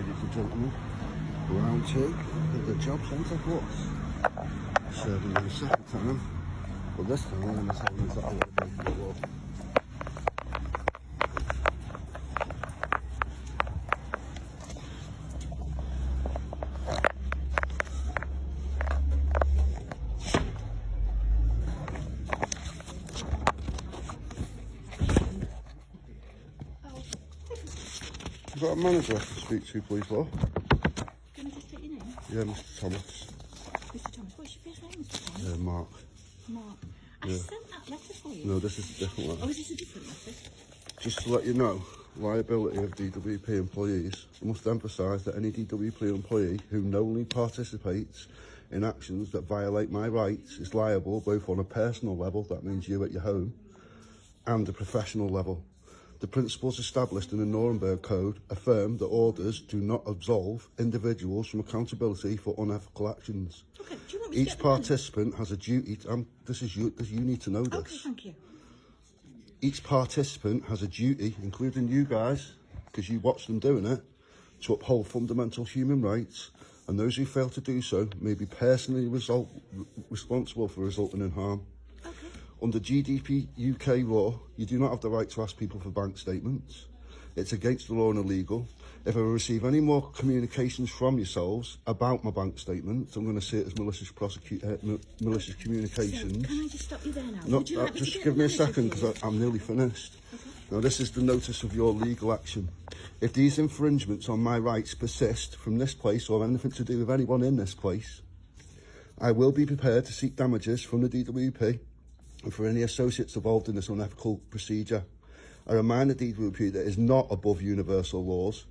ladies and gentlemen, round 2 of the job centre bus. Serving you the second time, but this time I'm going to tell you that I want to break the law. Is that a manager I can speak to, please, Law? Can I just take your name? Yeah, Mr. Thomas. Mr. Thomas, what's your first name, Mr. Thomas? Mark. Mark. I Yeah. sent that letter for you. No, this is a different one. Oh, is this a different letter? Just to let you know, liability of DWP employees. I must emphasise that any DWP employee who knowingly participates in actions that violate my rights is liable both on a personal level, that means you at your home, and a professional level. The principles established in the Nuremberg Code affirm that orders do not absolve individuals from accountability for unethical actions. Okay, do you want me to Each get the participant has a duty. You need to know this. Okay, thank you. Each participant has a duty, including you guys, because you watch them doing it, to uphold fundamental human rights, and those who fail to do so may be personally responsible for resulting in harm. Okay. Under GDP UK law, you do not have the right to ask people for bank statements. It's against the law and illegal. If I receive any more communications from yourselves about my bank statements, I'm going to see it as malicious communications. So, can I just stop you there now? No, Would you like me to just get give the me a manager second, for you? because I'm nearly finished. Okay. Now, this is the notice of your legal action. If these infringements on my rights persist from this place or anything to do with anyone in this place, I will be prepared to seek damages from the DWP and for any associates involved in this unethical procedure. I remind the DWP that it is not above universal laws,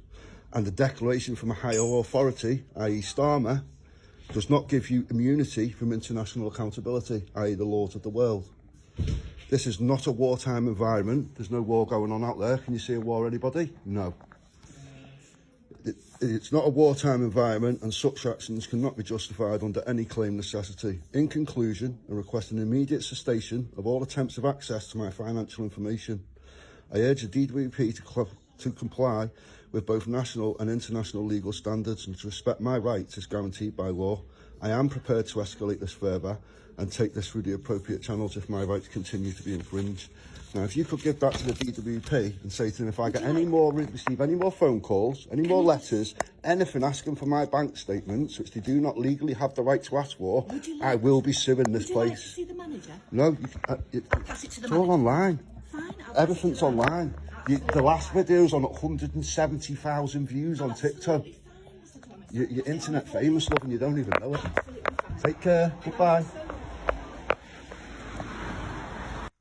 and the declaration from a higher authority, i.e. Starmer, does not give you immunity from international accountability, i.e. the laws of the world. This is not a wartime environment. There's no war going on out there. Can you see a war, anybody? No. It's not a wartime environment, and such actions cannot be justified under any claim necessity. In conclusion, I request an immediate cessation of all attempts of access to my financial information. I urge the DWP to comply with both national and international legal standards and to respect my rights as guaranteed by law. I am prepared to escalate this further and take this through the appropriate channels if my rights continue to be infringed. Now, if you could give that to the DWP and say to them, if I get receive any more phone calls, any more letters, anything asking for my bank statements, which they do not legally have the right to ask for, I will be suing this Would you like to place. see the manager? No, I'll pass it to the it's all manager. online. Fine, I'll pass Everything's it to the manager. online. The last video's on 170,000 views on TikTok. Absolutely fine, Mr. Thomas. You're internet famous, love, and you don't even know it. Absolutely fine. Take care. Goodbye.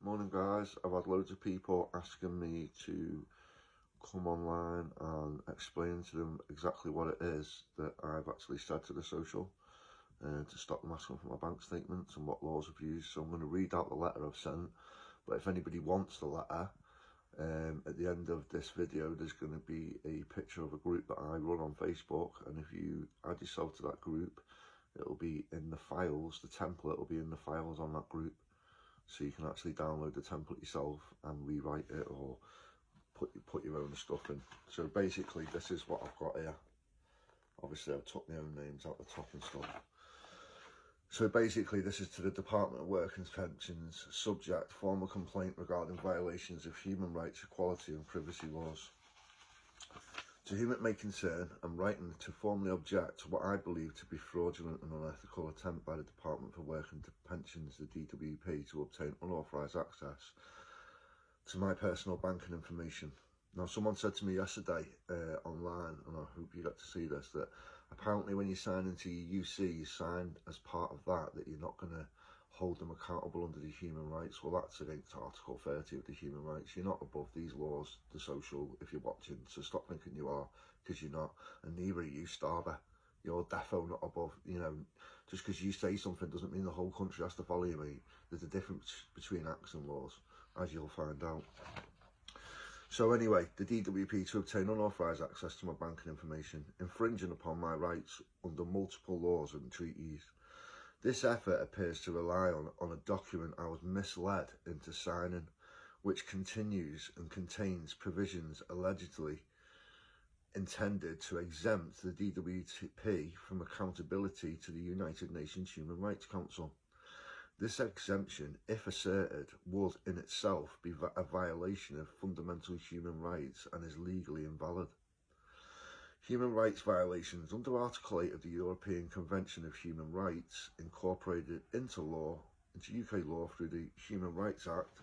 Morning, guys. I've had loads of people asking me to come online and explain to them exactly what it is that I've actually said to the social to stop them asking for my bank statements and what laws I've used. So I'm going to read out the letter I've sent. But if anybody wants the letter, at the end of this video, there's going to be a picture of a group that I run on Facebook. And if you add yourself to that group, it'll be in the files. The template will be in the files on that group. So you can actually download the template yourself and rewrite it or put your own stuff in. So basically, this is what I've got here. Obviously, I've took my own names out the top and stuff. So basically, this is to the Department of Work and Pensions, subject, formal complaint regarding violations of human rights, equality and privacy laws. To whom it may concern, I'm writing to formally object to what I believe to be fraudulent and unethical attempt by the Department for Work and Pensions, the DWP, to obtain unauthorised access to my personal banking information. Now, someone said to me yesterday online, and I hope you get to see this, that apparently when you sign into your UC, you sign as part of that you're not going to hold them accountable under the human rights. Well, that's against Article 30 of the human rights. You're not above these laws, the social, if you're watching, so stop thinking you are, because you're not, and neither are you, Starver. You're defo not above, you know, just because you say something doesn't mean the whole country has to follow you, mate. There's a difference between acts and laws, as you'll find out. So anyway, the DWP to obtain unauthorised access to my banking information, infringing upon my rights under multiple laws and treaties. This effort appears to rely on a document I was misled into signing, which continues and contains provisions allegedly intended to exempt the DWP from accountability to the United Nations Human Rights Council. This exemption, if asserted, would in itself be a violation of fundamental human rights and is legally invalid. Human rights violations under Article 8 of the European Convention of Human Rights, incorporated into UK law through the Human Rights Act,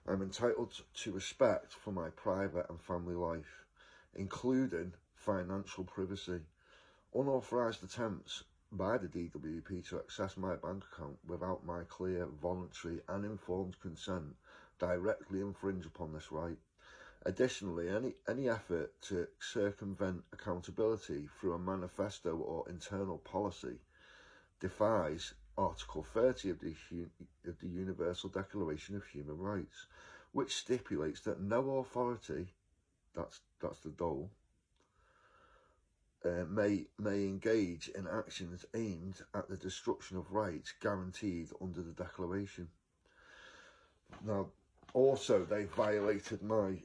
I'm entitled to respect for my private and family life, including financial privacy. Unauthorised attempts by the DWP to access my bank account without my clear, voluntary and informed consent directly infringe upon this right. Additionally, any effort to circumvent accountability through a manifesto or internal policy defies Article 30 of the Universal Declaration of Human Rights, which stipulates that no authority, that's the dole, may engage in actions aimed at the destruction of rights guaranteed under the Declaration. Now, also, they violated my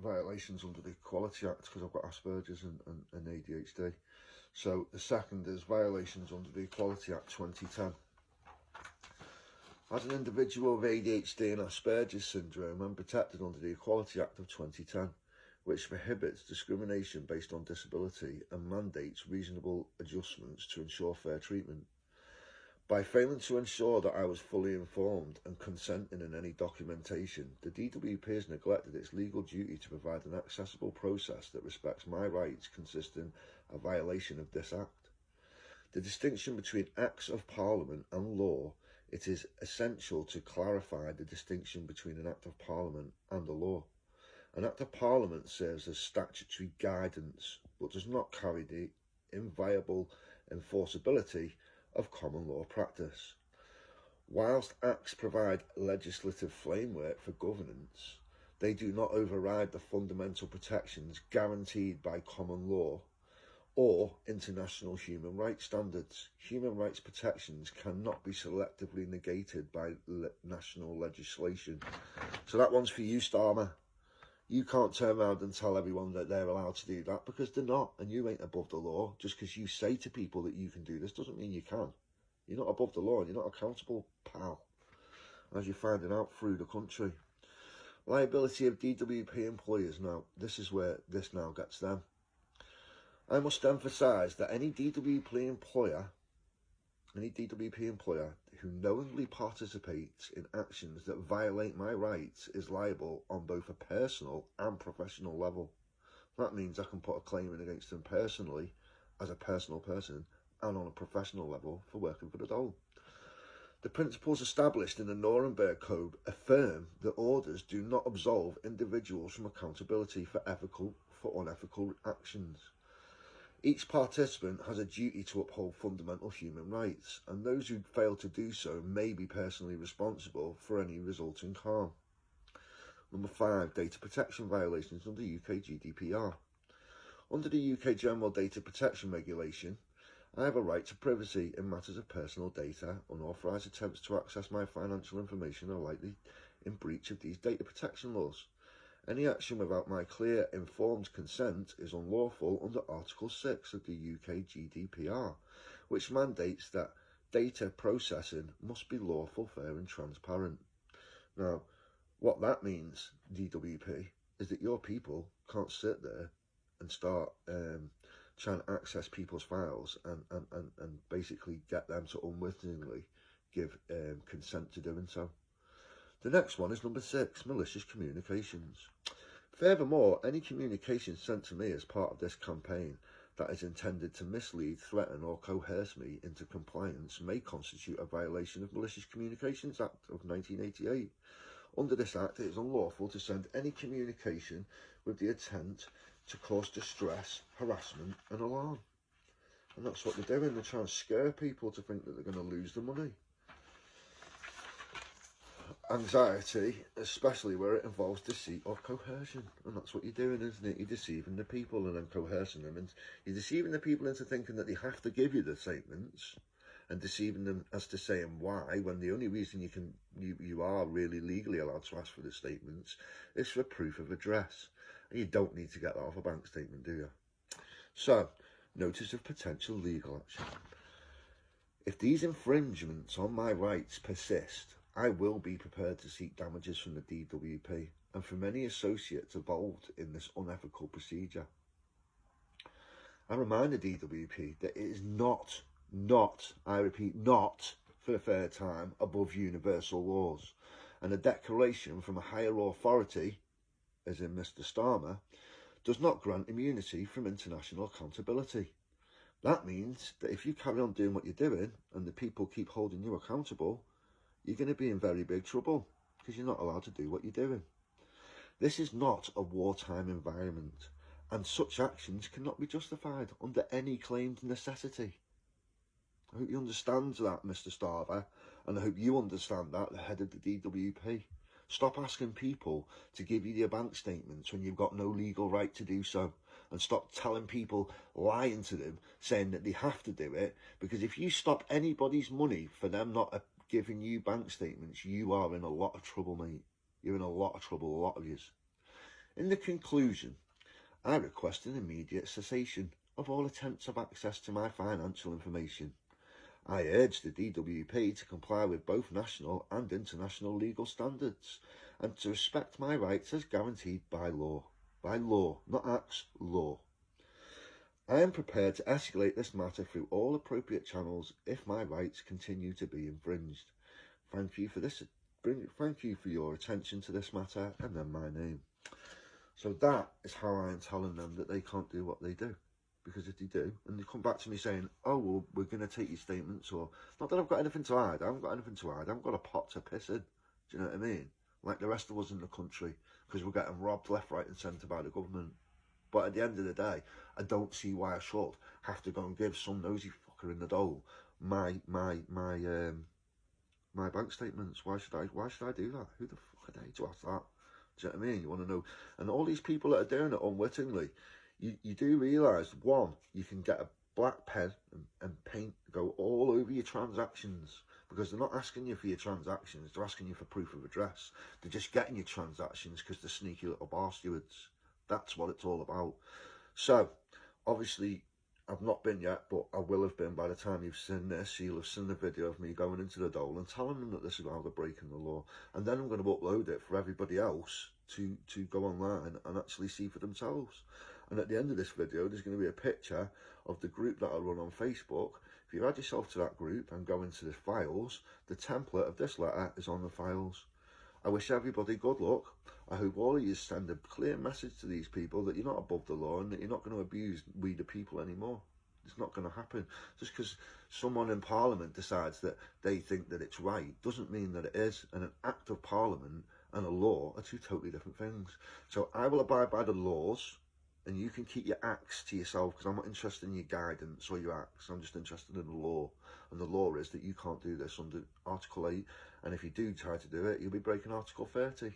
violations under the Equality Act because I've got Asperger's and ADHD. So the second is violations under the Equality Act 2010. As an individual with ADHD and Asperger's syndrome, I'm protected under the Equality Act of 2010, which prohibits discrimination based on disability and mandates reasonable adjustments to ensure fair treatment. By failing to ensure that I was fully informed and consenting in any documentation, the DWP has neglected its legal duty to provide an accessible process that respects my rights, consisting a violation of this Act. The distinction between Acts of Parliament and law, it is essential to clarify the distinction between an Act of Parliament and a law. An Act of Parliament serves as statutory guidance, but does not carry the inviolable enforceability of common law practice. Whilst Acts provide legislative framework for governance, they do not override the fundamental protections guaranteed by common law or international human rights standards. Human rights protections cannot be selectively negated by national legislation. So that one's for you, Starmer. You can't turn around and tell everyone that they're allowed to do that, because they're not, and you ain't above the law. Just because you say to people that you can do this doesn't mean you can. You're not above the law and you're not accountable, pal, as you're finding out through the country. Liability of DWP employers. Now, this is where this now gets them. I must emphasise that any DWP employer who knowingly participates in actions that violate my rights is liable on both a personal and professional level. That means I can put a claim in against them personally, as a personal person, and on a professional level for working for the dole. The principles established in the Nuremberg Code affirm that orders do not absolve individuals from accountability for unethical actions. Each participant has a duty to uphold fundamental human rights, and those who fail to do so may be personally responsible for any resulting harm. Number 5, data protection violations under UK GDPR. Under the UK General Data Protection Regulation, I have a right to privacy in matters of personal data. Unauthorised attempts to access my financial information are likely in breach of these data protection laws. Any action without my clear, informed consent is unlawful under Article 6 of the UK GDPR, which mandates that data processing must be lawful, fair and transparent. Now, what that means, DWP, is that your people can't sit there and start trying to access people's files and basically get them to unwittingly give consent to doing so. The next one is number 6, malicious communications. Furthermore, any communication sent to me as part of this campaign that is intended to mislead, threaten or coerce me into compliance may constitute a violation of Malicious Communications Act of 1988. Under this Act, it is unlawful to send any communication with the intent to cause distress, harassment and alarm. And that's what they're doing. They're trying to scare people to think that they're going to lose the money. Anxiety, especially where it involves deceit or coercion, and that's what you're doing, isn't it? You're deceiving the people and then coercing them, and you're deceiving the people into thinking that they have to give you the statements, and deceiving them as to saying why, when the only reason you are really legally allowed to ask for the statements is for proof of address. And you don't need to get that off a bank statement, do you? So, notice of potential legal action. If these infringements on my rights persist, I will be prepared to seek damages from the DWP and from any associates involved in this unethical procedure. I remind the DWP that it is not, I repeat, not, for the third time, above universal laws, and a declaration from a higher authority, as in Mr. Starmer, does not grant immunity from international accountability. That means that if you carry on doing what you're doing and the people keep holding you accountable, you're going to be in very big trouble because you're not allowed to do what you're doing. This is not a wartime environment, and such actions cannot be justified under any claimed necessity. I hope you understand that, Mr. Starver, and I hope you understand that, the head of the DWP. Stop asking people to give you their bank statements when you've got no legal right to do so. And stop telling people, lying to them, saying that they have to do it. Because if you stop anybody's money for them not giving you bank statements, you are in a lot of trouble, mate. You're in a lot of trouble, a lot of yous. In the conclusion, I request an immediate cessation of all attempts of access to my financial information. I urge the DWP to comply with both national and international legal standards and to respect my rights as guaranteed by law. By law, not acts, law. I am prepared to escalate this matter through all appropriate channels if my rights continue to be infringed. Thank you for this. Thank you for your attention to this matter, and then my name. So that is how I am telling them that they can't do what they do. Because if they do, and they come back to me saying, oh, well, we're going to take your statements, or, not that I've got anything to hide, I haven't got anything to hide, I haven't got a pot to piss in, do you know what I mean? Like the rest of us in the country, because we're getting robbed left, right and centre by the government. But at the end of the day, I don't see why I should have to go and give some nosy fucker in the dole my bank statements. Why should I do that? Who the fuck are they to ask that? Do you know what I mean? You want to know? And all these people that are doing it unwittingly, you do realise, one, you can get a black pen and paint, go all over your transactions, because they're not asking you for your transactions, they're asking you for proof of address. They're just getting your transactions because they're sneaky little bar stewards. That's what it's all about. So, obviously, I've not been yet, but I will have been by the time you've seen this. You'll have seen the video of me going into the dole and telling them that this is how they're breaking the law. And then I'm going to upload it for everybody else to go online and actually see for themselves. And at the end of this video, there's going to be a picture of the group that I run on Facebook. If you add yourself to that group and go into the files, the template of this letter is on the files. I wish everybody good luck. I hope all of you send a clear message to these people that you're not above the law and that you're not going to abuse we the people anymore. It's not going to happen. Just because someone in Parliament decides that they think that it's right doesn't mean that it is. And an act of Parliament and a law are two totally different things. So I will abide by the laws, and you can keep your acts to yourself, because I'm not interested in your guidance or your acts. I'm just interested in the law. And the law is that you can't do this under Article 8. And if you do try to do it, you'll be breaking Article 30.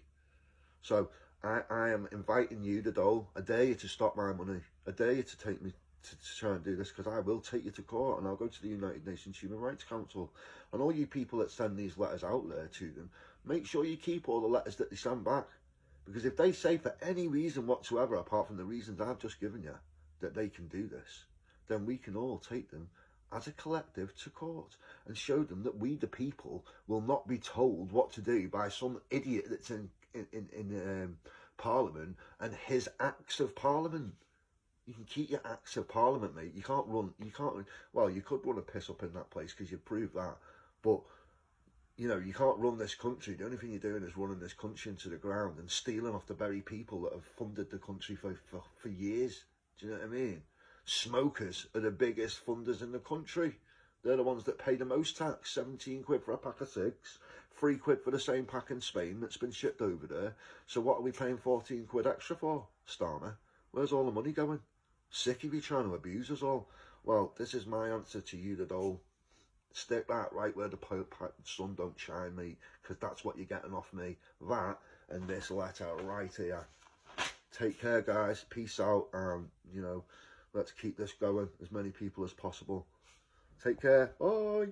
So I am inviting you, the dole, I dare you to stop my money. I dare you to take me to try and do this, because I will take you to court and I'll go to the United Nations Human Rights Council. And all you people that send these letters out there to them, make sure you keep all the letters that they send back. Because if they say for any reason whatsoever, apart from the reasons I've just given you, that they can do this, then we can all take them as a collective to court and show them that we, the people, will not be told what to do by some idiot that's in Parliament and his acts of Parliament. You can keep your acts of Parliament, mate. You can't, well, you could run a piss up in that place because you've proved that, but you know, you can't run this country. The only thing you're doing is running this country into the ground and stealing off the very people that have funded the country for years. Do you know what I mean? Smokers are the biggest funders in the country. They're the ones that pay the most tax. 17 quid for a pack of cigs, 3 quid for the same pack in Spain that's been shipped over there. So what are we paying 14 quid extra for, Starmer? Where's all the money going? Sick of you trying to abuse us all. Well, this is my answer to you, the dole. Stick that right where the sun don't shine, mate, because that's what you're getting off me. That and this letter right here. Take care, guys. Peace out, and, you know, let's keep this going, as many people as possible. Take care. Bye.